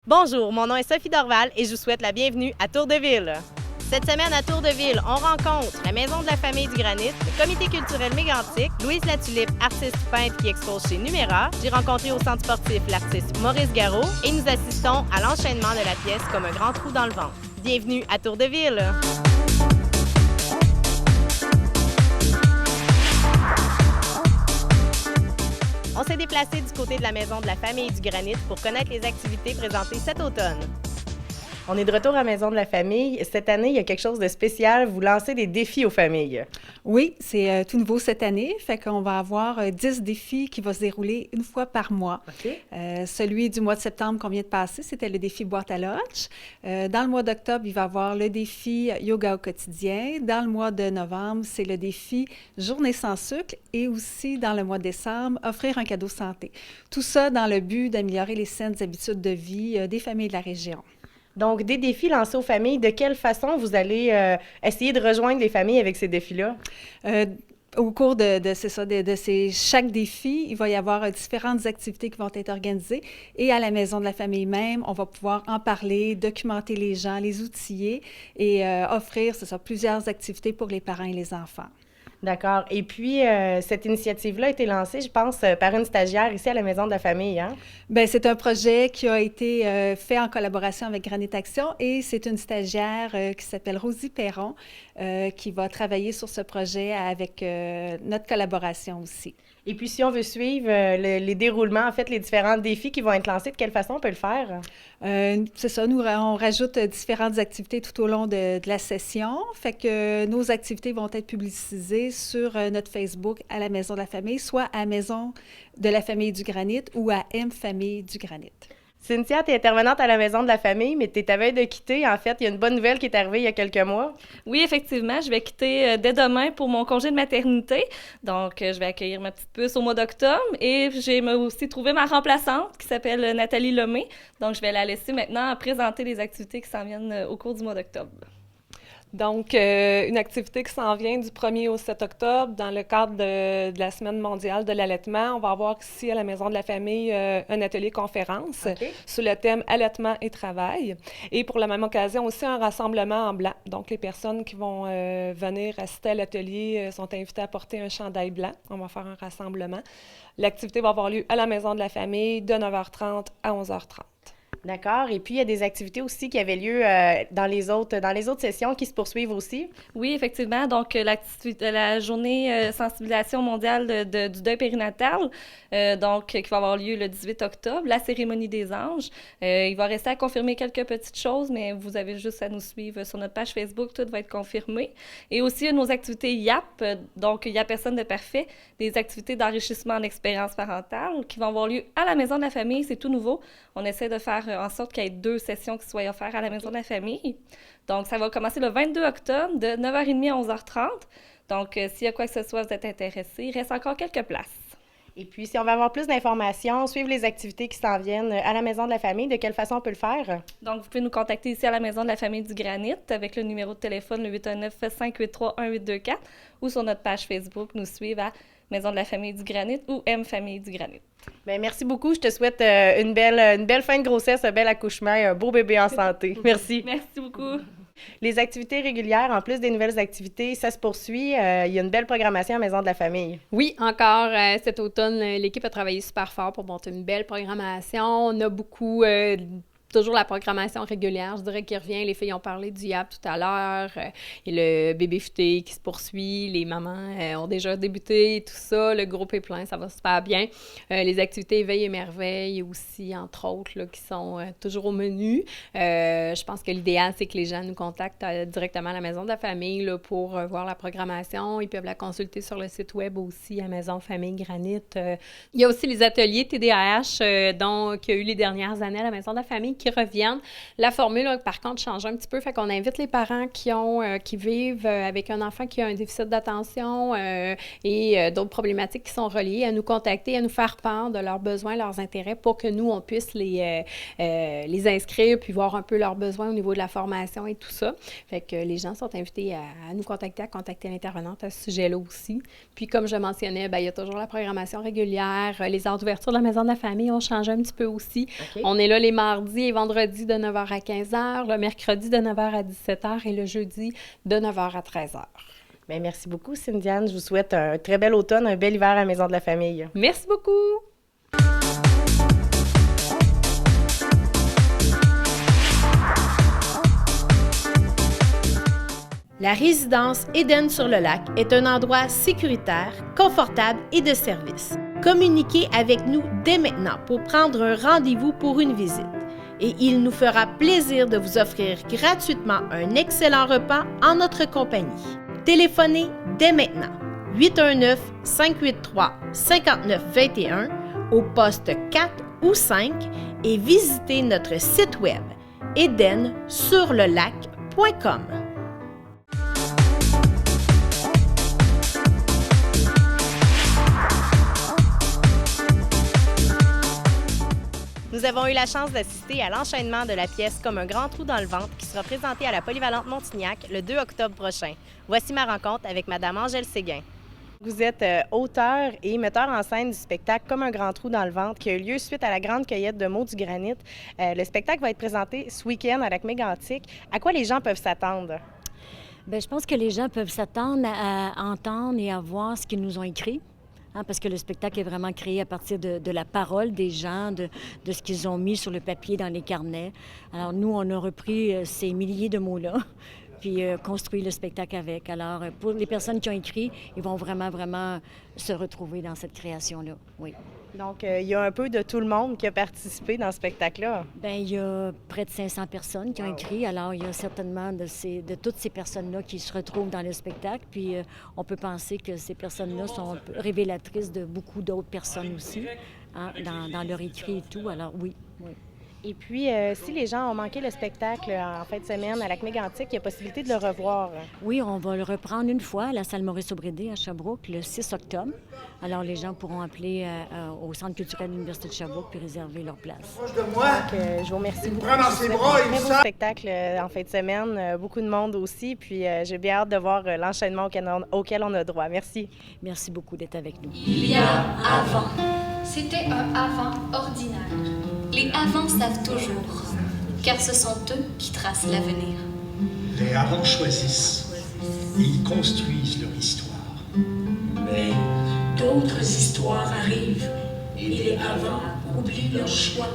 Bonjour, mon nom est Sophie Dorval et je vous souhaite la bienvenue à Tour de Ville. Cette semaine à Tour de Ville, on rencontre la Maison de la Famille du Granit, le Comité culturel Mégantic, Louise Latulippe, artiste peintre qui expose chez Numéra. J'ai rencontré au centre sportif l'artiste Maurice Garot et nous assistons à l'enchaînement de la pièce comme un grand trou dans le ventre. Bienvenue à Tour de Ville! On s'est déplacé du côté de la Maison de la Famille du Granit pour connaître les activités présentées cet automne. On est de retour à la Maison de la Famille. Cette année, il y a quelque chose de spécial. Vous lancez des défis aux familles. Oui, c'est tout nouveau cette année. Fait qu'on va avoir 10 défis qui vont se dérouler une fois par mois. OK. Celui du mois de septembre qu'on vient de passer, c'était le défi boîte à lunch. Dans le mois d'octobre, il va y avoir le défi yoga au quotidien. Dans le mois de novembre, c'est le défi journée sans sucre. Et aussi, dans le mois de décembre, offrir un cadeau santé. Tout ça dans le but d'améliorer les saines habitudes de vie des familles de la région. Donc, des défis lancés aux familles. De quelle façon vous allez essayer de rejoindre les familles avec ces défis-là? Au cours de chaque défi, il va y avoir différentes activités qui vont être organisées. Et à la Maison de la Famille même, on va pouvoir en parler, documenter les gens, les outiller et offrir plusieurs activités pour les parents et les enfants. D'accord. Et puis, cette initiative-là a été lancée, je pense, par une stagiaire ici à la Maison de la Famille, hein? Bien, c'est un projet qui a été fait en collaboration avec Granit Action et c'est une stagiaire qui s'appelle Rosie Perron qui va travailler sur ce projet avec notre collaboration aussi. Et puis, si on veut suivre les déroulements, en fait, les différents défis qui vont être lancés, de quelle façon on peut le faire? C'est ça, nous, on rajoute différentes activités tout au long de la session. Fait que nos activités vont être publicisées sur notre Facebook à la Maison de la Famille, soit à Maison de la Famille du Granit ou à M Famille du Granit. Cynthia, tu es intervenante à la Maison de la Famille, mais tu es à veille de quitter. En fait, il y a une bonne nouvelle qui est arrivée il y a quelques mois. Oui, effectivement, je vais quitter dès demain pour mon congé de maternité. Donc, je vais accueillir ma petite puce au mois d'octobre et j'ai aussi trouvé ma remplaçante qui s'appelle Nathalie Lemay. Donc, je vais la laisser maintenant présenter les activités qui s'en viennent au cours du mois d'octobre. Donc, une activité qui s'en vient du 1er au 7 octobre dans le cadre de la Semaine mondiale de l'allaitement. On va avoir ici à la Maison de la Famille un atelier conférence sur le thème allaitement et travail. Et pour la même occasion aussi un rassemblement en blanc. Donc, les personnes qui vont venir assister à l'atelier sont invitées à porter un chandail blanc. On va faire un rassemblement. L'activité va avoir lieu à la Maison de la Famille de 9h30 à 11h30. D'accord. Et puis, il y a des activités aussi qui avaient lieu dans les autres sessions qui se poursuivent aussi. Oui, effectivement. Donc, la journée sensibilisation mondiale du deuil périnatal, qui va avoir lieu le 18 octobre, la cérémonie des anges. Il va rester à confirmer quelques petites choses, mais vous avez juste à nous suivre sur notre page Facebook. Tout va être confirmé. Et aussi, nos activités YAP, donc il y a personne de parfait, des activités d'enrichissement en expérience parentale qui vont avoir lieu à la Maison de la Famille. C'est tout nouveau. On essaie de faire en sorte qu'il y ait 2 sessions qui soient offertes à la Maison de la Famille. Donc, ça va commencer le 22 octobre de 9h30 à 11h30. Donc, s'il y a quoi que ce soit, vous êtes intéressé, il reste encore quelques places. Et puis, si on veut avoir plus d'informations, suivre les activités qui s'en viennent à la Maison de la Famille, de quelle façon on peut le faire? Donc, vous pouvez nous contacter ici à la Maison de la Famille du Granit avec le numéro de téléphone, le 819-583-1824 ou sur notre page Facebook, nous suivre à Maison de la Famille du Granit ou M Famille du Granit. Bien, merci beaucoup. Je te souhaite une belle fin de grossesse, un bel accouchement et un beau bébé en santé. Merci. Merci beaucoup. Les activités régulières, en plus des nouvelles activités, ça se poursuit. Il y a une belle programmation à Maison de la Famille. Oui, encore cet automne, l'équipe a travaillé super fort pour monter une belle programmation. On a beaucoup... toujours la programmation régulière, je dirais, qui revient. Les filles ont parlé du YAP tout à l'heure. Et le bébé futé qui se poursuit. Les mamans ont déjà débuté et tout ça. Le groupe est plein, ça va super bien. Les activités éveil et merveille aussi, entre autres, là, qui sont toujours au menu. Je pense que l'idéal, c'est que les gens nous contactent directement à la Maison de la Famille là, pour voir la programmation. Ils peuvent la consulter sur le site web aussi, à Maison Famille Granit. Il y a aussi les ateliers TDAH, donc, qu'il y a eu les dernières années à la Maison de la Famille, qui reviennent. La formule, là, par contre, change un petit peu. Fait qu'on invite les parents qui vivent avec un enfant qui a un déficit d'attention et d'autres problématiques qui sont reliées à nous contacter, à nous faire part de leurs besoins, leurs intérêts pour que nous, on puisse les inscrire puis voir un peu leurs besoins au niveau de la formation et tout ça. Fait que les gens sont invités à nous contacter, à contacter l'intervenante à ce sujet-là aussi. Puis, comme je mentionnais, il y a toujours la programmation régulière. Les heures d'ouverture de la Maison de la Famille ont changé un petit peu aussi. Okay. On est là les mardis les vendredis de 9 h à 15 h, le mercredi de 9 h à 17 h et le jeudi de 9 h à 13 h. Bien, merci beaucoup, Cyndiane. Je vous souhaite un très bel automne, un bel hiver à la Maison de la Famille. Merci beaucoup! La résidence Éden-sur-le-Lac est un endroit sécuritaire, confortable et de service. Communiquez avec nous dès maintenant pour prendre un rendez-vous pour une visite. Et il nous fera plaisir de vous offrir gratuitement un excellent repas en notre compagnie. Téléphonez dès maintenant 819-583-5921 au poste 4 ou 5 et visitez notre site web edensurlelac.com. Nous avons eu la chance d'assister à l'enchaînement de la pièce Comme un grand trou dans le ventre qui sera présentée à la Polyvalente Montignac le 2 octobre prochain. Voici ma rencontre avec Mme Angèle Séguin. Vous êtes auteur et metteur en scène du spectacle Comme un grand trou dans le ventre qui a eu lieu suite à la grande cueillette de mots du granit. Le spectacle va être présenté ce week-end à Lac-Mégantic. À quoi les gens peuvent s'attendre? Bien, je pense que les gens peuvent s'attendre à entendre et à voir ce qu'ils nous ont écrit. Parce que le spectacle est vraiment créé à partir de la parole des gens, de ce qu'ils ont mis sur le papier dans les carnets. Alors nous, on a repris ces milliers de mots-là, puis construit le spectacle avec. Alors pour les personnes qui ont écrit, ils vont vraiment, vraiment se retrouver dans cette création-là, oui. Donc, il y a un peu de tout le monde qui a participé dans ce spectacle-là. Bien, il y a près de 500 personnes qui ont écrit. Alors, il y a certainement de toutes ces personnes-là qui se retrouvent dans le spectacle. Puis, on peut penser que ces personnes-là sont révélatrices de beaucoup d'autres personnes aussi, dans leur écrit et tout. Alors, oui, oui. Et puis, si les gens ont manqué le spectacle en fin de semaine à Lac-Mégantic, il y a possibilité de le revoir. Oui, on va le reprendre une fois à la salle Maurice-Aubrédé à Sherbrooke le 6 octobre. Alors, les gens pourront appeler au Centre culturel de l'Université de Sherbrooke puis réserver leur place. Donc, je vous remercie beaucoup. Prends dans ses bras, très beau spectacle en fin de semaine, beaucoup de monde aussi. Puis, j'ai bien hâte de voir l'enchaînement auquel on a droit. Merci. Merci beaucoup d'être avec nous. Il y a avant. C'était un avant ordinaire. Les avants savent toujours, car ce sont eux qui tracent l'avenir. Les avants choisissent et ils construisent leur histoire. Mais d'autres histoires arrivent et les avants oublient leur choix.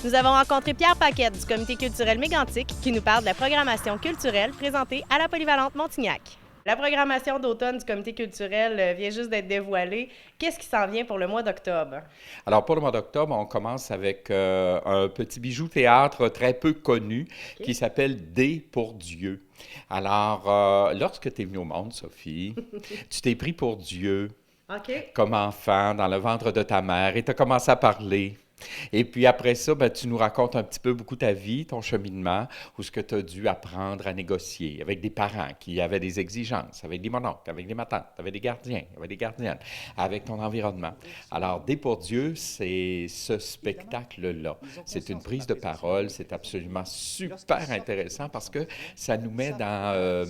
Nous avons rencontré Pierre Paquette du Comité culturel Mégantic qui nous parle de la programmation culturelle présentée à la Polyvalente Montignac. La programmation d'automne du Comité culturel vient juste d'être dévoilée. Qu'est-ce qui s'en vient pour le mois d'octobre? Alors, pour le mois d'octobre, on commence avec un petit bijou théâtre très peu connu qui s'appelle D pour Dieu. Alors, lorsque tu es venue au monde, Sophie, tu t'es pris pour Dieu comme enfant dans le ventre de ta mère et tu as commencé à parler. Et puis après ça, tu nous racontes un petit peu beaucoup ta vie, ton cheminement, où ce que tu as dû apprendre à négocier avec des parents qui avaient des exigences, avec des mononcles, avec des matantes, avec des gardiens, avec des gardiennes, avec ton environnement. Alors, D pour Dieu, c'est ce spectacle-là. C'est une prise de parole, c'est absolument super intéressant parce que ça nous met dans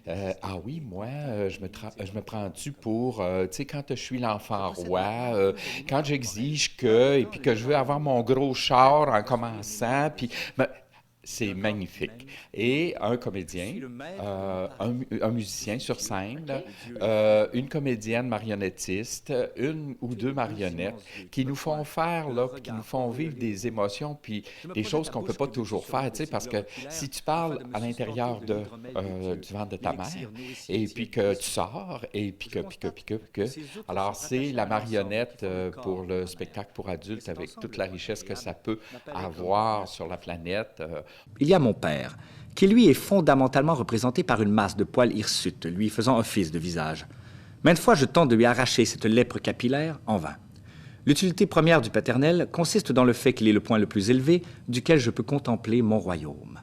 ah oui, moi, je me prends-tu pour, tu sais, quand je suis l'enfant roi, quand j'exige que, et puis que je veux avoir mon gros char en commençant, puis c'est magnifique. Et un comédien, un musicien sur scène, une comédienne marionnettiste, une ou deux marionnettes qui nous font faire, là, qui nous font vivre des émotions, puis des choses qu'on ne peut pas toujours faire, tu sais, parce que si tu parles à l'intérieur du ventre de ta mère, et puis que tu sors, et puis que, alors c'est la marionnette pour le spectacle pour adultes avec toute la richesse que ça peut avoir sur la planète. Il y a mon père, qui lui est fondamentalement représenté par une masse de poils hirsutes, lui faisant office de visage. Maintes fois, je tente de lui arracher cette lèpre capillaire, en vain. L'utilité première du paternel consiste dans le fait qu'il est le point le plus élevé duquel je peux contempler mon royaume.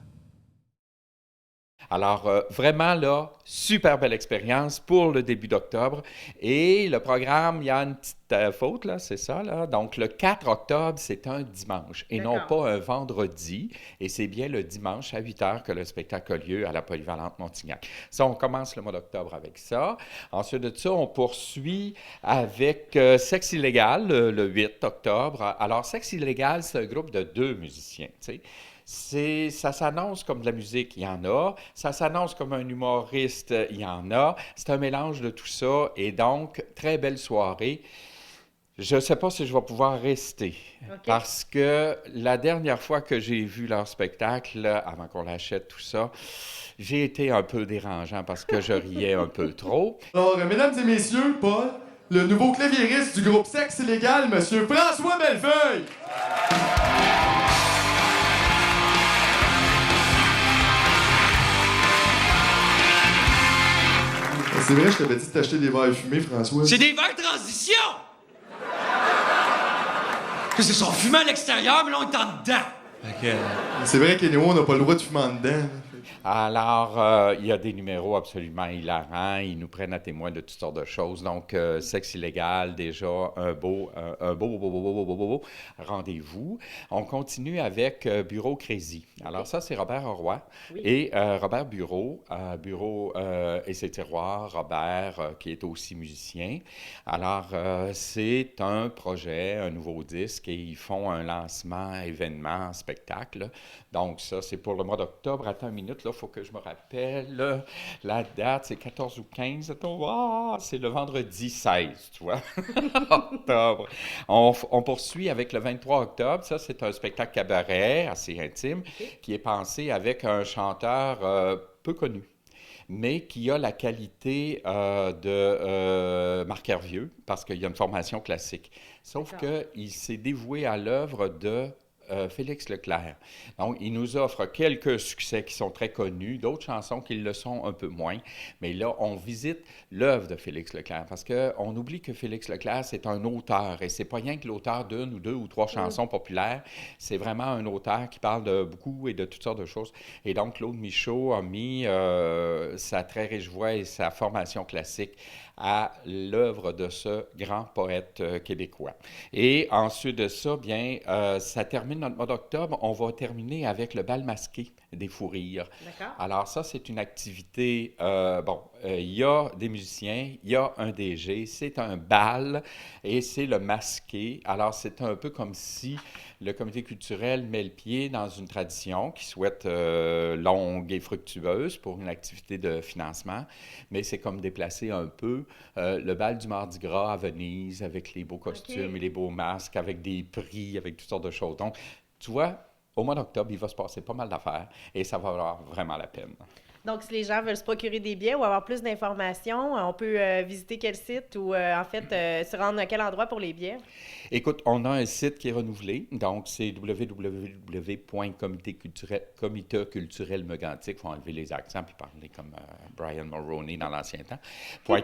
Alors, vraiment, là, super belle expérience pour le début d'octobre. Et le programme, il y a une petite faute, là, c'est ça, là. Donc, le 4 octobre, c'est un dimanche et non pas un vendredi. Et c'est bien le dimanche à 8 h que le spectacle a lieu à la Polyvalente Montignac. Ça, on commence le mois d'octobre avec ça. Ensuite de ça, on poursuit avec Sexe illégal, le 8 octobre. Alors, Sexe illégal, c'est un groupe de 2 musiciens, tu sais. Ça s'annonce comme de la musique, il y en a. Ça s'annonce comme un humoriste, il y en a. C'est un mélange de tout ça. Et donc, très belle soirée. Je ne sais pas si je vais pouvoir rester. Parce que la dernière fois que j'ai vu leur spectacle, avant qu'on l'achète, tout ça, j'ai été un peu dérangeant parce que je riais un peu trop. Alors, mesdames et messieurs, Paul, le nouveau claviériste du groupe Sexe illégal, Monsieur François Bellefeuille. C'est vrai, je t'avais dit de t'acheter des verres fumés, François. C'est des verres transition! Ils sont fumés à l'extérieur, mais là, on est en dedans. C'est vrai qu'Eneo, on n'a pas le droit de fumer en dedans. Alors, il y a des numéros absolument hilarants. Ils nous prennent à témoin de toutes sortes de choses. Donc, Sexe illégal, déjà, un beau rendez-vous. On continue avec Bureau Crazy. Alors, ça, c'est Robert Roy et Robert Bureau. Bureau et ses tiroirs, Robert, qui est aussi musicien. Alors, c'est un projet, un nouveau disque, et ils font un lancement, événement, spectacle. Donc, ça, c'est pour le mois d'octobre. Attends une minute, là, il faut que je me rappelle. La date, c'est 14 ou 15. C'est le vendredi 16, tu vois, octobre. On poursuit avec le 23 octobre. Ça, c'est un spectacle cabaret assez intime qui est pensé avec un chanteur peu connu, mais qui a la qualité de Marc Hervieux, parce qu'il y a une formation classique. Sauf qu'il s'est dévoué à l'œuvre de Félix Leclerc. Donc, il nous offre quelques succès qui sont très connus, d'autres chansons qui le sont un peu moins. Mais là, on visite l'œuvre de Félix Leclerc parce qu'on oublie que Félix Leclerc, c'est un auteur. Et c'est pas rien que l'auteur d'une ou deux ou trois chansons populaires. C'est vraiment un auteur qui parle de beaucoup et de toutes sortes de choses. Et donc, Claude Michaud a mis sa très riche voix et sa formation classique à l'œuvre de ce grand poète québécois. Et ensuite de ça, bien, ça termine notre mois d'octobre. On va terminer avec le bal masqué des fous rires. D'accord. Alors ça, c'est une activité, il y a des musiciens, il y a un DG, c'est un bal et c'est le masqué. Alors c'est un peu comme si le comité culturel met le pied dans une tradition qui souhaite longue et fructueuse pour une activité de financement, mais c'est comme déplacer un peu le bal du Mardi Gras à Venise avec les beaux costumes et les beaux masques, avec des prix, avec toutes sortes de choses. Donc, tu vois, au mois d'octobre, il va se passer pas mal d'affaires et ça va valoir vraiment la peine. Donc, si les gens veulent se procurer des billets ou avoir plus d'informations, on peut visiter quel site ou, se rendre à quel endroit pour les billets? Écoute, on a un site qui est renouvelé, donc c'est www.comitéculturel-megantic, il faut enlever les accents puis parler comme Brian Mulroney dans l'ancien temps,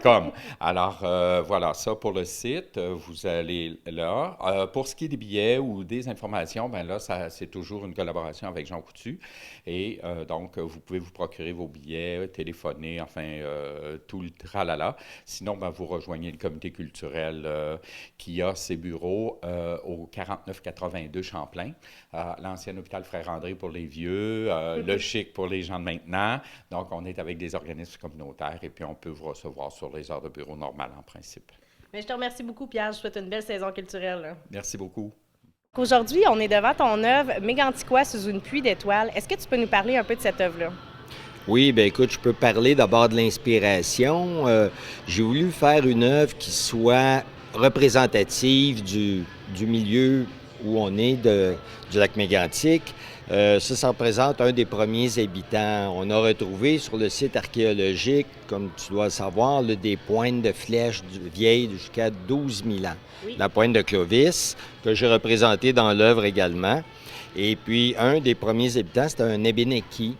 .com. Alors, voilà, ça pour le site, vous allez là. Pour ce qui est des billets ou des informations, bien là, c'est toujours une collaboration avec Jean Coutu, et donc, vous pouvez vous procurer vos billets, téléphoner, enfin, tout le tralala. Sinon, ben, vous rejoignez le comité culturel qui a ses bureaux au 4982 Champlain, l'ancien hôpital Frère-André pour les vieux, le Chic pour les gens de maintenant. Donc, on est avec des organismes communautaires et puis on peut vous recevoir sur les heures de bureau normales en principe. Mais je te remercie beaucoup, Pierre. Je souhaite une belle saison culturelle. Là. Merci beaucoup. Aujourd'hui, on est devant ton œuvre Méganticois sous une pluie d'étoiles. Est-ce que tu peux nous parler un peu de cette œuvre-là? Oui, bien écoute, je peux parler d'abord de l'inspiration. J'ai voulu faire une œuvre qui soit représentative du milieu où on est, du lac Mégantic. Ça représente un des premiers habitants. On a retrouvé sur le site archéologique, comme tu dois le savoir, des pointes de flèches vieilles jusqu'à 12 000 ans. Oui. La pointe de Clovis, que j'ai représentée dans l'œuvre également. Et puis, un des premiers habitants, c'était un Abénaki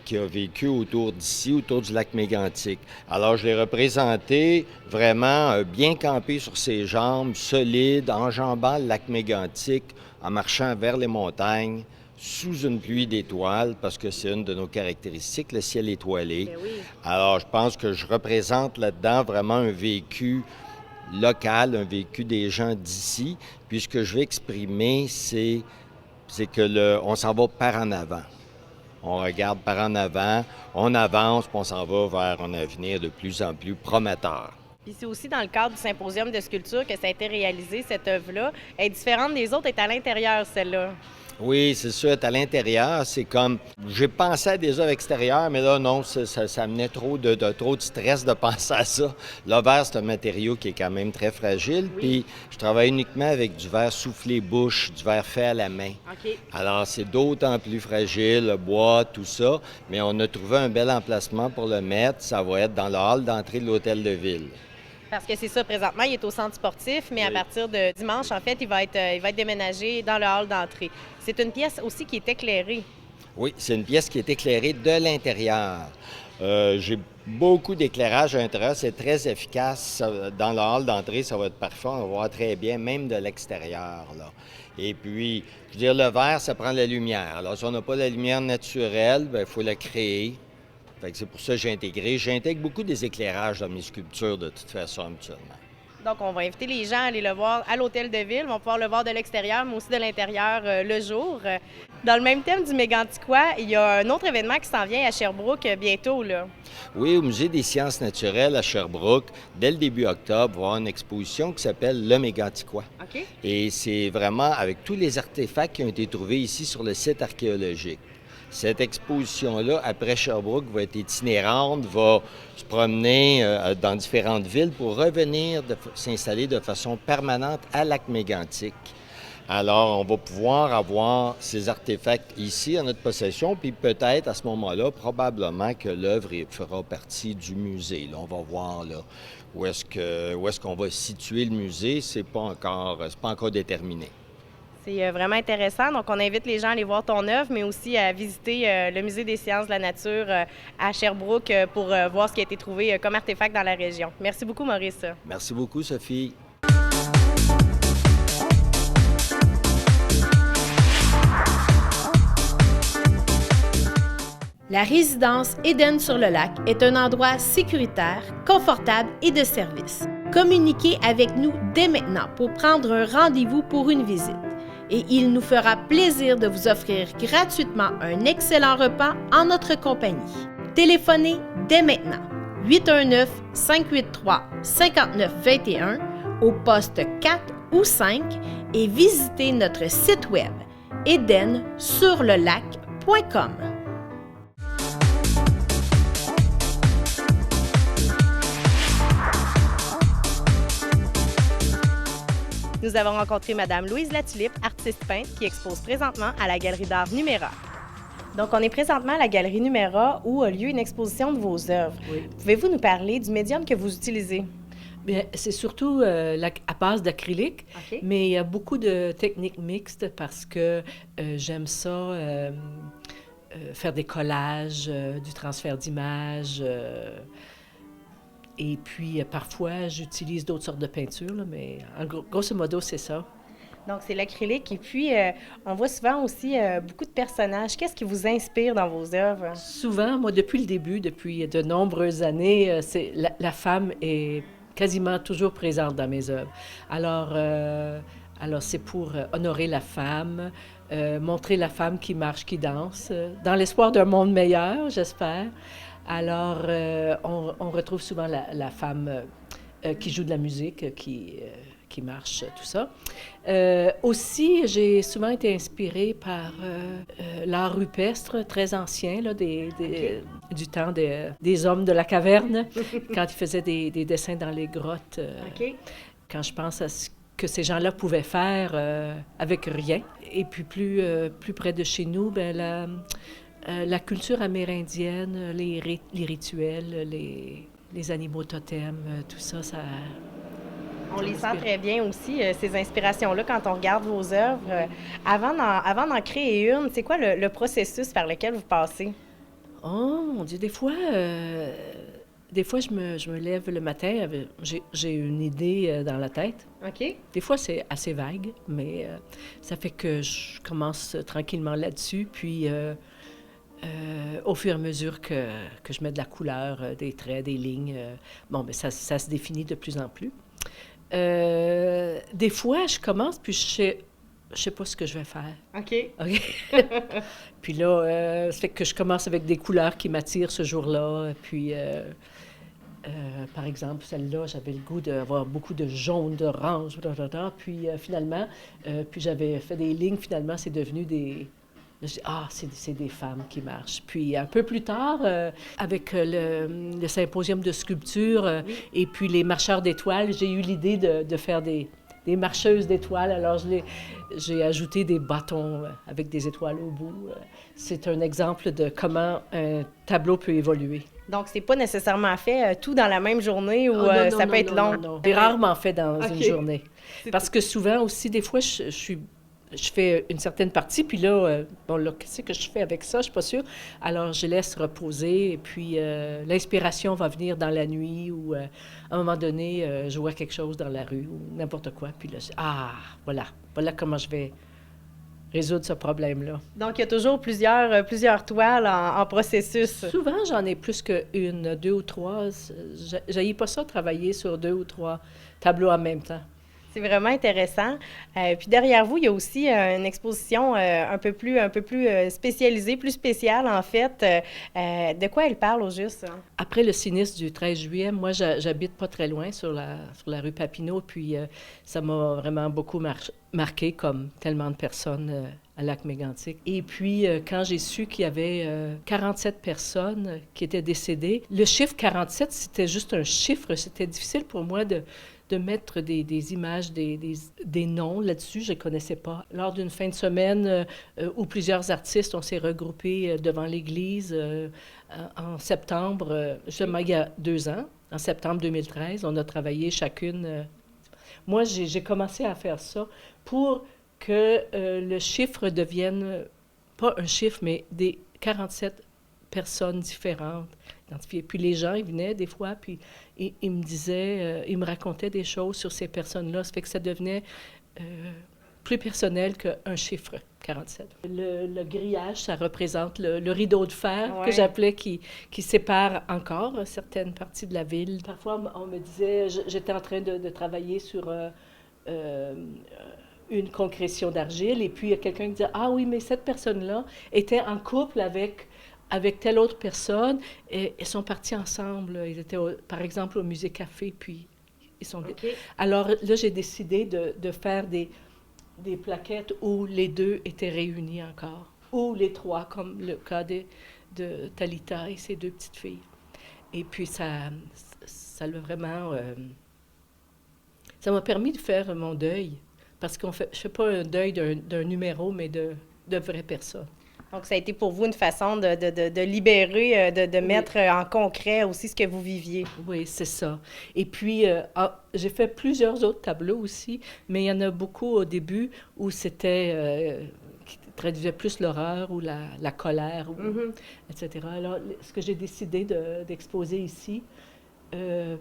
qui a vécu autour d'ici, autour du lac Mégantic. Alors, je l'ai représenté vraiment bien campé sur ses jambes, solide, enjambant le lac Mégantic, en marchant vers les montagnes sous une pluie d'étoiles, parce que c'est une de nos caractéristiques, le ciel étoilé. Ben oui. Alors, je pense que je représente là-dedans vraiment un vécu local, un vécu des gens d'ici. Puis ce que je veux exprimer, c'est que on s'en va par en avant. On regarde par en avant, on avance, puis on s'en va vers un avenir de plus en plus prometteur. Puis c'est aussi dans le cadre du symposium de sculpture que ça a été réalisé, cette œuvre-là. Elle est différente des autres, elle est à l'intérieur, celle-là. Oui, c'est sûr, à l'intérieur, c'est comme... J'ai pensé à des œuvres extérieures, mais là, non, ça amenait trop de stress de penser à ça. Le verre, c'est un matériau qui est quand même très fragile, puis je travaille uniquement avec du verre soufflé bouche, du verre fait à la main. OK. Alors, c'est d'autant plus fragile, le bois, tout ça, mais on a trouvé un bel emplacement pour le mettre. Ça va être dans le hall d'entrée de l'Hôtel de Ville. Parce que c'est ça, présentement, il est au centre sportif, mais à partir de dimanche, en fait, il va être déménagé dans le hall d'entrée. C'est une pièce aussi qui est éclairée. Oui, c'est une pièce qui est éclairée de l'intérieur. J'ai beaucoup d'éclairage à l'intérieur, c'est très efficace. Dans le hall d'entrée, ça va être parfait, on va voir très bien, même de l'extérieur, là. Et puis, je veux dire, le verre, ça prend de la lumière. Alors, si on n'a pas la lumière naturelle, bien, il faut la créer. Fait que c'est pour ça que j'intègre beaucoup des éclairages dans mes sculptures de toute façon habituellement. Donc, on va inviter les gens à aller le voir à l'Hôtel de Ville. Ils vont pouvoir le voir de l'extérieur, mais aussi de l'intérieur le jour. Dans le même thème du Méganticois, il y a un autre événement qui s'en vient à Sherbrooke bientôt, là. Oui, au Musée des sciences naturelles à Sherbrooke, dès le début octobre, il va y avoir une exposition qui s'appelle Le Méganticois. OK. Et c'est vraiment avec tous les artefacts qui ont été trouvés ici sur le site archéologique. Cette exposition-là, après Sherbrooke, va être itinérante, va se promener dans différentes villes pour revenir s'installer de façon permanente à Lac-Mégantic. Alors, on va pouvoir avoir ces artefacts ici en notre possession, puis peut-être à ce moment-là, probablement que l'œuvre fera partie du musée. Là, on va voir là, où est-ce qu'on va situer le musée, c'est pas encore déterminé. C'est vraiment intéressant. Donc, on invite les gens à aller voir ton œuvre, mais aussi à visiter le Musée des sciences de la nature à Sherbrooke pour voir ce qui a été trouvé comme artefact dans la région. Merci beaucoup, Maurice. Merci beaucoup, Sophie. La résidence Éden-sur-le-Lac est un endroit sécuritaire, confortable et de service. Communiquez avec nous dès maintenant pour prendre un rendez-vous pour une visite. Et il nous fera plaisir de vous offrir gratuitement un excellent repas en notre compagnie. Téléphonez dès maintenant 819-583-5921 au poste 4 ou 5 et visitez notre site web edensurlelac.com. Nous avons rencontré Mme Louise Latulippe, artiste peintre, qui expose présentement à la Galerie d'art Numéra. Donc, on est présentement à la Galerie Numéra où a lieu une exposition de vos œuvres. Oui. Pouvez-vous nous parler du médium que vous utilisez? Bien, c'est surtout à base d'acrylique, OK. mais il y a beaucoup de techniques mixtes parce que j'aime ça, faire des collages, du transfert d'images. Et puis, parfois, j'utilise d'autres sortes de peintures, là, mais grosso modo, c'est ça. Donc, c'est l'acrylique. Et puis, on voit souvent aussi beaucoup de personnages. Qu'est-ce qui vous inspire dans vos œuvres? Souvent, moi, depuis le début, depuis de nombreuses années, la femme est quasiment toujours présente dans mes œuvres. Alors c'est pour honorer la femme, montrer la femme qui marche, qui danse, dans l'espoir d'un monde meilleur, j'espère. Alors, on retrouve souvent la femme qui joue de la musique, qui marche, tout ça. Aussi, j'ai souvent été inspirée par l'art rupestre très ancien, là, du temps des hommes de la caverne, quand ils faisaient des dessins dans les grottes. OK. Quand je pense à ce que ces gens-là pouvaient faire avec rien. Et puis, plus près de chez nous, bien, la culture amérindienne, les rituels, les animaux totems, tout ça, On les sent très bien aussi, ces inspirations-là, quand on regarde vos œuvres. Avant d'en créer une, c'est quoi le processus par lequel vous passez? Oh, mon Dieu, des fois, Des fois, je me lève le matin, j'ai une idée dans la tête. OK. Des fois, c'est assez vague, mais ça fait que je commence tranquillement là-dessus. Puis, au fur et à mesure que je mets de la couleur, des traits, des lignes, ça se définit de plus en plus. Des fois, je commence, puis je sais pas ce que je vais faire. OK. Puis là, ça fait que je commence avec des couleurs qui m'attirent ce jour-là. Puis, par exemple, celle-là, j'avais le goût d'avoir beaucoup de jaune, d'orange, puis finalement, puis j'avais fait des lignes. Finalement, c'est devenu des... Je dis, c'est des femmes qui marchent. Puis un peu plus tard, avec le symposium de sculpture et puis les marcheurs d'étoiles, j'ai eu l'idée de faire des marcheuses d'étoiles. Alors, j'ai ajouté des bâtons avec des étoiles au bout. C'est un exemple de comment un tableau peut évoluer. Donc, c'est pas nécessairement fait tout dans la même journée ou ça peut être long? Non. C'est rarement fait dans une journée. Parce que souvent aussi, des fois, je fais une certaine partie, puis là, qu'est-ce que je fais avec ça? Je suis pas sûre. Alors, je laisse reposer, et puis l'inspiration va venir dans la nuit ou à un moment donné, je vois quelque chose dans la rue ou n'importe quoi, puis là, voilà comment je vais résoudre ce problème-là. Donc, il y a toujours plusieurs toiles en processus. Souvent, j'en ai plus qu'une, 2 ou 3. J'haïs pas ça, travailler sur 2 ou 3 tableaux en même temps. C'est vraiment intéressant. Puis derrière vous, il y a aussi une exposition un peu plus spécialisée, plus spéciale en fait. De quoi elle parle au juste? Après le sinistre du 13 juillet, moi, j'habite pas très loin sur la rue Papineau, puis ça m'a vraiment beaucoup marqué, comme tellement de personnes à Lac-Mégantic. Et puis, quand j'ai su qu'il y avait 47 personnes qui étaient décédées, le chiffre 47, c'était juste un chiffre. C'était difficile pour moi de mettre des images, des noms là-dessus. Je ne connaissais pas. Lors d'une fin de semaine où plusieurs artistes, on s'est regroupés devant l'église en septembre, justement il y a 2 ans, en septembre 2013, on a travaillé chacune. Moi, j'ai commencé à faire ça pour que le chiffre devienne, pas un chiffre, mais des 47 personnes différentes identifiées. Puis les gens, ils venaient des fois, puis ils me disaient, ils me racontaient des choses sur ces personnes-là. Ça fait que ça devenait plus personnel qu'un chiffre, 47. Le grillage, ça représente le rideau de fer que j'appelais qui sépare encore certaines parties de la ville. Parfois, on me disait, j'étais en train de travailler sur une concrétion d'argile, et puis il y a quelqu'un qui disait, ah oui, mais cette personne-là était en couple avec telle autre personne, et ils sont partis ensemble. Ils étaient, par exemple, au Musée Café, puis ils sont... Okay. Alors là, j'ai décidé de faire des plaquettes où les 2 étaient réunis encore, ou les 3, comme le cas de Talita et ses 2 petites filles. Et puis ça l'a vraiment... ça m'a permis de faire mon deuil, parce je ne fais pas un deuil d'un numéro, mais de vraies personnes. Donc, ça a été pour vous une façon de libérer, de mettre en concret aussi ce que vous viviez. Oui, c'est ça. Et puis, j'ai fait plusieurs autres tableaux aussi, mais il y en a beaucoup au début où c'était... qui traduisait plus l'horreur ou la colère, etc. Alors, ce que j'ai décidé d'exposer ici,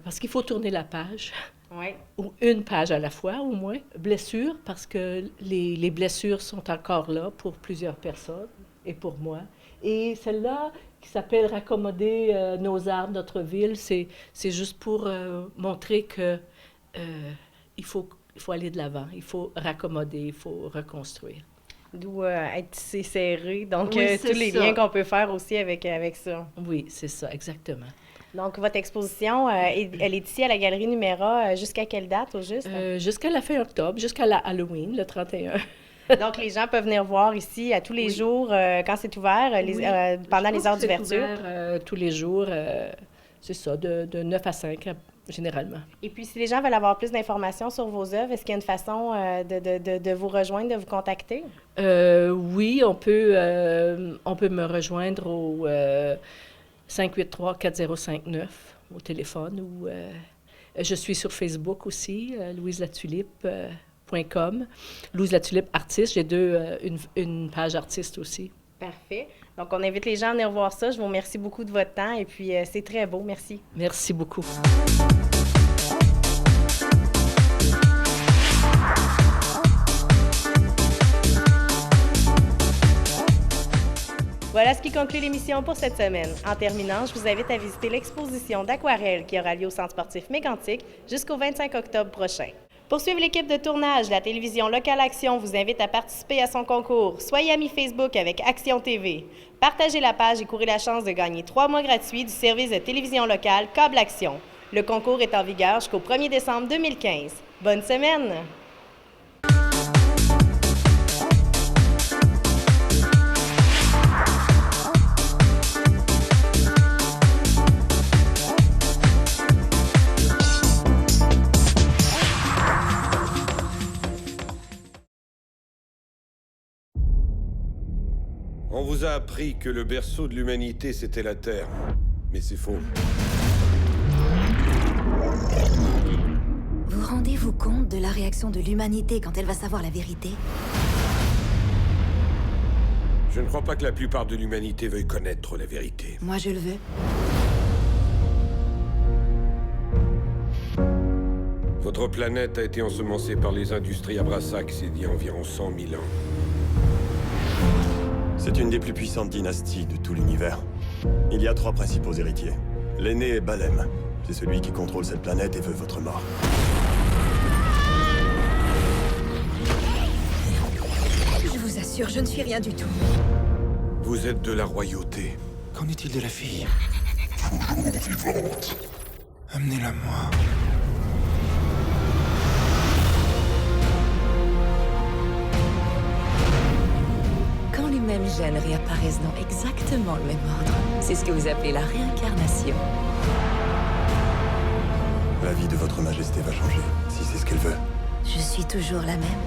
parce qu'il faut tourner la page, ou une page à la fois au moins, blessures, parce que les blessures sont encore là pour plusieurs personnes. Et pour moi. Et celle-là, qui s'appelle « Raccommoder nos arbres, notre ville », c'est juste pour montrer que il faut aller de l'avant, il faut raccommoder, il faut reconstruire. D'où être tissé serré, donc tous les liens qu'on peut faire aussi avec ça. Oui, c'est ça, exactement. Donc, votre exposition, elle est ici à la Galerie Numéra jusqu'à quelle date, au juste? Jusqu'à la fin octobre, jusqu'à la Halloween, le 31. Donc, les gens peuvent venir voir ici à tous les jours, quand c'est ouvert, pendant les heures d'ouverture. C'est ouvert tous les jours, c'est ça, de 9 à 5, généralement. Et puis, si les gens veulent avoir plus d'informations sur vos œuvres, est-ce qu'il y a une façon de vous rejoindre, de vous contacter? Oui, on peut me rejoindre au 583-4059 au téléphone, ou je suis sur Facebook aussi, Louise Latulippe. .com. Louise Latulippe, artiste. J'ai une page artiste aussi. Parfait. Donc, on invite les gens à venir voir ça. Je vous remercie beaucoup de votre temps et puis c'est très beau. Merci. Merci beaucoup. Voilà ce qui conclut l'émission pour cette semaine. En terminant, je vous invite à visiter l'exposition d'aquarelles qui aura lieu au Centre sportif Mégantic jusqu'au 25 octobre prochain. Pour suivre l'équipe de tournage, la télévision Locale Action vous invite à participer à son concours. Soyez amis Facebook avec Action TV. Partagez la page et courez la chance de gagner 3 mois gratuits du service de télévision locale Câble Action. Le concours est en vigueur jusqu'au 1er décembre 2015. Bonne semaine! On vous a appris que le berceau de l'humanité, c'était la Terre. Mais c'est faux. Vous rendez-vous compte de la réaction de l'humanité quand elle va savoir la vérité? Je ne crois pas que la plupart de l'humanité veuille connaître la vérité. Moi, je le veux. Votre planète a été ensemencée par les industries Abrasax il y a environ 100 000 ans. C'est une des plus puissantes dynasties de tout l'univers. Il y a 3 principaux héritiers. L'aîné est Balem. C'est celui qui contrôle cette planète et veut votre mort. Je vous assure, je ne suis rien du tout. Vous êtes de la royauté. Qu'en est-il de la fille? Toujours vivante. Amenez-la-moi. Quand les mêmes gènes réapparaissent dans exactement le même ordre, c'est ce que vous appelez la réincarnation. La vie de votre majesté va changer, si c'est ce qu'elle veut. Je suis toujours la même.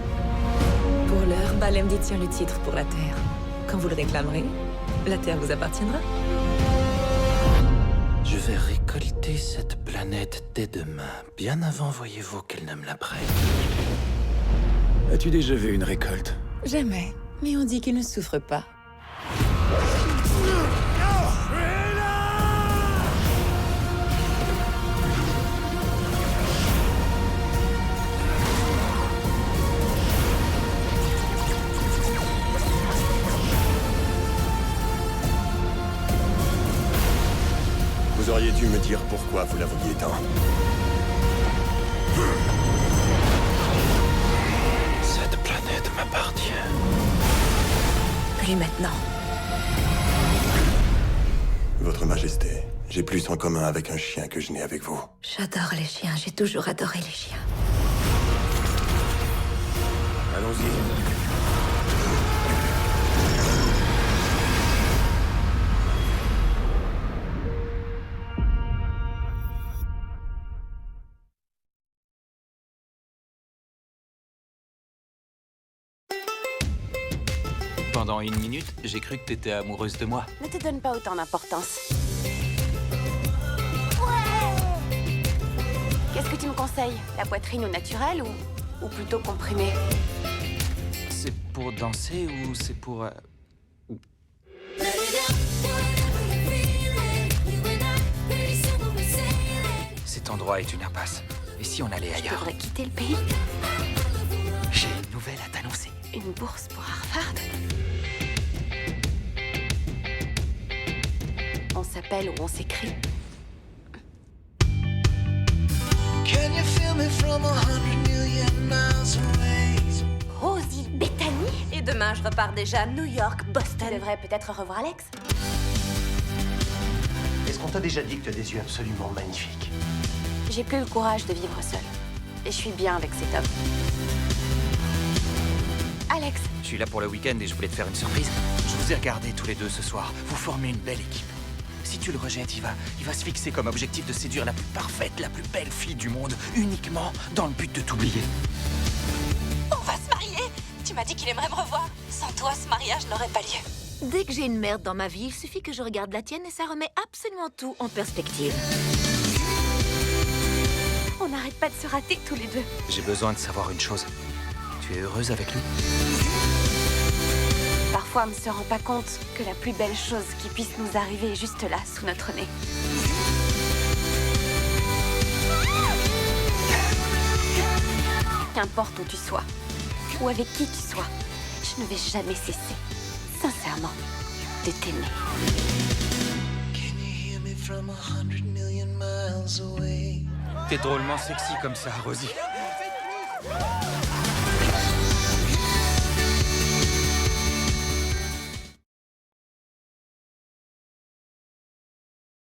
Pour l'heure, Balem détient le titre pour la Terre. Quand vous le réclamerez, la Terre vous appartiendra. Je vais récolter cette planète dès demain, bien avant, voyez-vous, qu'elle ne me la prête. As-tu déjà vu une récolte? Jamais. Mais on dit qu'il ne souffre pas. Vous auriez dû me dire pourquoi vous la vouliez tant. Cette planète m'appartient. Plus maintenant. Votre majesté, j'ai plus en commun avec un chien que je n'ai avec vous. J'adore les chiens, j'ai toujours adoré les chiens. Allons-y. Pendant une minute, j'ai cru que t'étais amoureuse de moi. Ne te donne pas autant d'importance. Qu'est-ce que tu me conseilles? La poitrine au naturel ou plutôt comprimée? C'est pour danser ou c'est pour... Cet endroit est une impasse. Et si on allait ailleurs? Je devrais quitter le pays. J'ai une nouvelle à t'annoncer. Une bourse pour Harvard? On s'appelle ou on s'écrit? Rosie Bethany? Et demain, je repars déjà à New York, Boston. Tu devrais peut-être revoir Alex. Est-ce qu'on t'a déjà dit que tu as des yeux absolument magnifiques? J'ai plus le courage de vivre seule. Et je suis bien avec cet homme. Alex. Je suis là pour le week-end et je voulais te faire une surprise. Je vous ai regardés tous les deux ce soir. Vous formez une belle équipe. Si tu le rejettes, il va se fixer comme objectif de séduire la plus parfaite, la plus belle fille du monde, uniquement dans le but de t'oublier. On va se marier. Tu m'as dit qu'il aimerait me revoir. Sans toi, ce mariage n'aurait pas lieu. Dès que j'ai une merde dans ma vie, il suffit que je regarde la tienne et ça remet absolument tout en perspective. On n'arrête pas de se rater tous les deux. J'ai besoin de savoir une chose. Tu es heureuse avec lui? Parfois. parfois on ne se rend pas compte que la plus belle chose qui puisse nous arriver est juste là, sous notre nez. Qu'importe où tu sois, ou avec qui tu sois, je ne vais jamais cesser, sincèrement, de t'aimer. T'es drôlement sexy comme ça, Rosie.